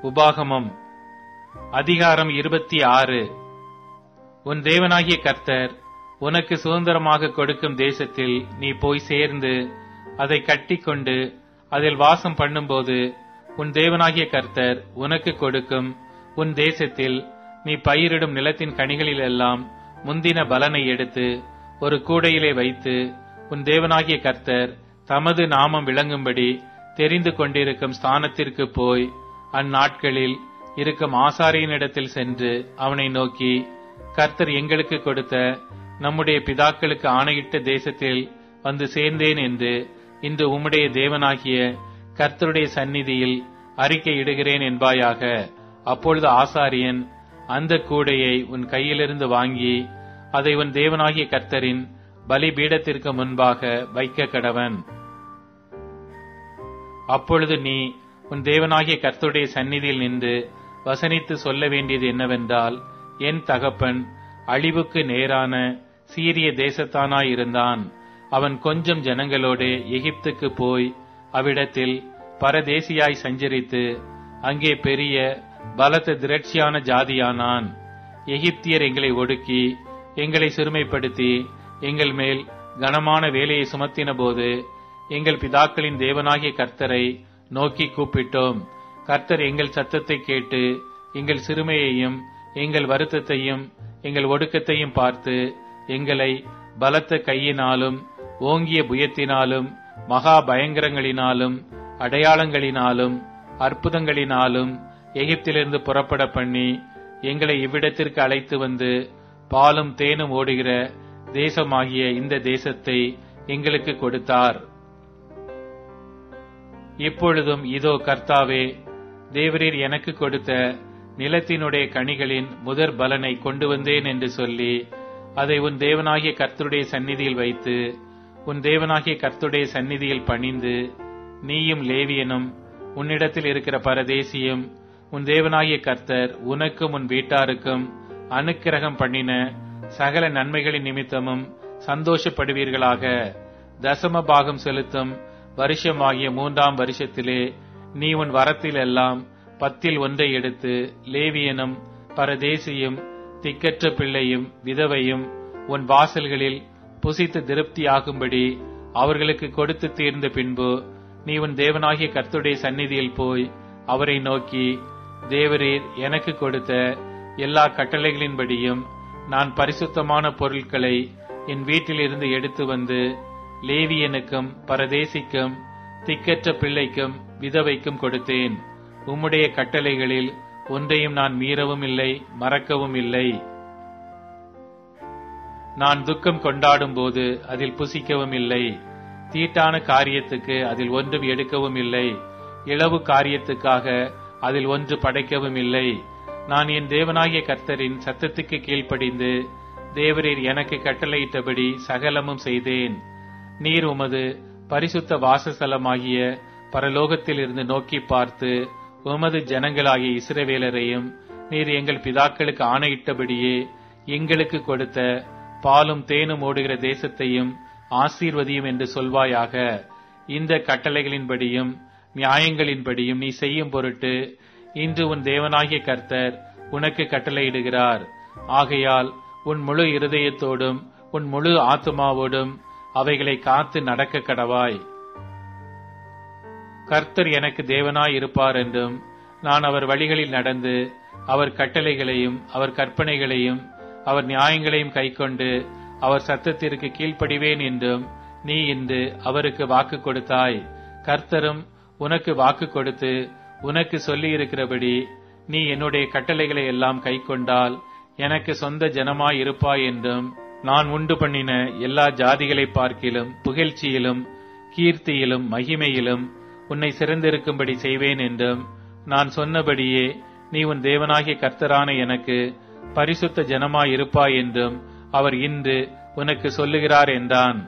உபாகமம் அதிகாரம் 26. உன் தேவனாகிய கர்த்தர் உனக்கு சுதந்திரமாக கொடுக்கும் தேசத்தில் நீ போய் சேர்ந்து அதை கட்டிக்கொண்டு அதில் வாசம் பண்ணும்போது, உன் தேவனாகிய கர்த்தர் உனக்கு கொடுக்கும் உன் தேசத்தில் நீ பயிரிடும் நிலத்தின் கனிகளிலெல்லாம் முந்தின பலனை எடுத்து ஒரு கூடையிலே வைத்து, உன் தேவனாகிய கர்த்தர் தமது நாமம் விளங்கும்படி தெரிந்து கொண்டிருக்கும் ஸ்தானத்திற்கு போய் அந்நாட்களில் இருக்கும் ஆசாரியனிடத்தில் சென்று அவனை நோக்கி, கர்த்தர் எங்களுக்கு கொடுத்த நம்முடைய பிதாக்களுக்கு ஆணையிட்ட தேசத்தில் வந்து சேர்ந்தேன் என்று இன்று உம்முடைய தேவனாகிய கர்த்தருடைய சந்நிதியில் அறிக்கையிடுகிறேன் என்பாயாக. அப்பொழுது ஆசாரியன் அந்த கூடையை உன் கையிலிருந்து வாங்கி அதை உன் தேவனாகிய கர்த்தரின் பலிபீடத்திற்கு முன்பாக வைக்க கடவன். அப்பொழுது நீ உன் தேவனாகிய கர்த்தருடைய சந்நிதியில் நின்று வசனித்து சொல்ல வேண்டியது என்னவென்றால், என் தகப்பன் அழிவுக்கு நேரான சீரிய தேசத்தானாயிருந்தான். அவன் கொஞ்சம் ஜனங்களோடு எகிப்துக்கு போய் அவ்விடத்தில் பரதேசியாய் சஞ்சரித்து அங்கே பெரிய பலத்த திரட்சியான ஜாதியானான். எகிப்தியர் எங்களை ஒடுக்கி எங்களை சிறுமைப்படுத்தி எங்கள் மேல் கனமான வேலையை சுமத்தின போது எங்கள் பிதாக்களின் தேவனாகிய கர்த்தரை நோக்கி கூப்பிட்டோம். கர்த்தர் எங்கள் சத்தத்தை கேட்டு எங்கள் சிறுமையையும் எங்கள் வருத்தத்தையும் எங்கள் ஒடுக்கத்தையும் பார்த்து எங்களை பலத்த கையினாலும் ஓங்கிய புயத்தினாலும் மகா பயங்கரங்களினாலும் அடையாளங்களினாலும் அற்புதங்களினாலும் எகிப்திலிருந்து புறப்பட பண்ணி எங்களை இவ்விடத்திற்கு அழைத்து வந்து பாலும் தேனும் ஓடுகிற தேசமாகிய இந்த தேசத்தை எங்களுக்கு கொடுத்தார். இப்பொழுதும் இதோ கர்த்தாவே, தேவரீர் எனக்கு கொடுத்த நிலத்தினுடைய கனிகளின் முதற் பலனை கொண்டு வந்தேன் என்று சொல்லி அதை உன் தேவனாகிய கர்த்தருடைய சந்நிதியில் வைத்து உன் தேவனாகிய கர்த்தருடைய சந்நிதியில் பணிந்து, நீயும் லேவியனும் உன்னிடத்தில் இருக்கிற பரதேசியும் உன் தேவனாகிய கர்த்தர் உனக்கும் உன் வீட்டாருக்கும் அனுக்கிரகம் பண்ணின சகல நன்மைகளின் நிமித்தமும் சந்தோஷப்படுவீர்களாக. தசம பாகம் செலுத்தும் வருஷமாகிய 3ஆம் வருஷத்திலே நீ உன் வரத்தில் எல்லாம் 10% எடுத்து லேவியனும் பரதேசியும் திக்கற்ற பிள்ளையும் விதவையும் உன் வாசல்களில் புசித்து திருப்தியாகும்படி அவர்களுக்கு கொடுத்து தீர்ந்த பின்பு நீ உன் தேவனாகிய கர்த்தருடைய சந்நிதியில் போய் அவரை நோக்கி, தேவரீர் எனக்கு கொடுத்த எல்லா கட்டளைகளின்படியும் நான் பரிசுத்தமான பொருட்களை என் வீட்டிலிருந்து எடுத்து வந்து லேவியனுக்கும் பரதேசிக்கும் திக்கற்ற பிள்ளைக்கும் விதவைக்கும் கொடுத்தேன். உம்முடைய கட்டளைகளில் ஒன்றையும் நான் மீறவும் இல்லை, மறக்கவும் இல்லை. நான் துக்கம் கொண்டாடும் போது அதில் புசிக்கவும் இல்லை. தீட்டான காரியத்துக்கு அதில் ஒன்றும் எடுக்கவும் இல்லை. இளவு காரியத்துக்காக அதில் ஒன்று படைக்கவும் இல்லை. நான் என் தேவனாகிய கர்த்தரின் சத்தத்துக்கு கீழ்ப்படிந்து தேவரீர் எனக்கு கட்டளையிட்டபடி சகலமும் செய்தேன். நீர் உமது பரிசுத்த வாசஸ்தலமாகிய பரலோகத்தில் இருந்து நோக்கி பார்த்து உமது ஜனங்களாகிய இஸ்ரவேலரையும் நீர் எங்கள் பிதாக்களுக்கு ஆணையிட்டபடியே எங்களுக்கு கொடுத்த பாலும் தேனும் ஓடுகிற தேசத்தையும் ஆசீர்வதியும் என்று சொல்வாயாக. இந்த கட்டளைகளின்படியும் நியாயங்களின்படியும் நீ செய்யும் பொருட்டு இன்று உன் தேவனாகிய கர்த்தர் உனக்கு கட்டளையிடுகிறார். ஆகையால் உன் முழு இருதயத்தோடும் உன் முழு ஆத்துமாவோடும் அவைகளை காத்து நடக்க கடவாய். கர்த்தர் எனக்கு தேவனாய் இருப்பார் என்றும் நான் அவர் வழிகளில் நடந்து அவர் கட்டளைகளையும் அவர் கற்பனைகளையும் அவர் நியாயங்களையும் கைக்கொண்டு அவர் சத்தத்திற்கு கீழ்ப்படிவேன் என்றும் நீ இன்று அவருக்கு வாக்கு கொடுத்தாய். கர்த்தரும் உனக்கு வாக்கு கொடுத்து உனக்கு சொல்லியிருக்கிறபடி நீ என்னுடைய கட்டளைகளை எல்லாம் கைக்கொண்டால் எனக்கு சொந்த ஜனமாய் இருப்பாய் என்றும், நான் உண்டு பண்ணின எல்லா ஜாதிகளை பார்க்கிலும் புகழ்ச்சியிலும் கீர்த்தியிலும் மகிமையிலும் உன்னை சிறந்திருக்கும்படி செய்வேன் என்றும், நான் சொன்னபடியே நீ உன் தேவனாகிய கர்த்தரான எனக்கு பரிசுத்த ஜனமாய் இருப்பாய் என்றும் அவர் இன்று உனக்கு சொல்லுகிறார் என்றான்.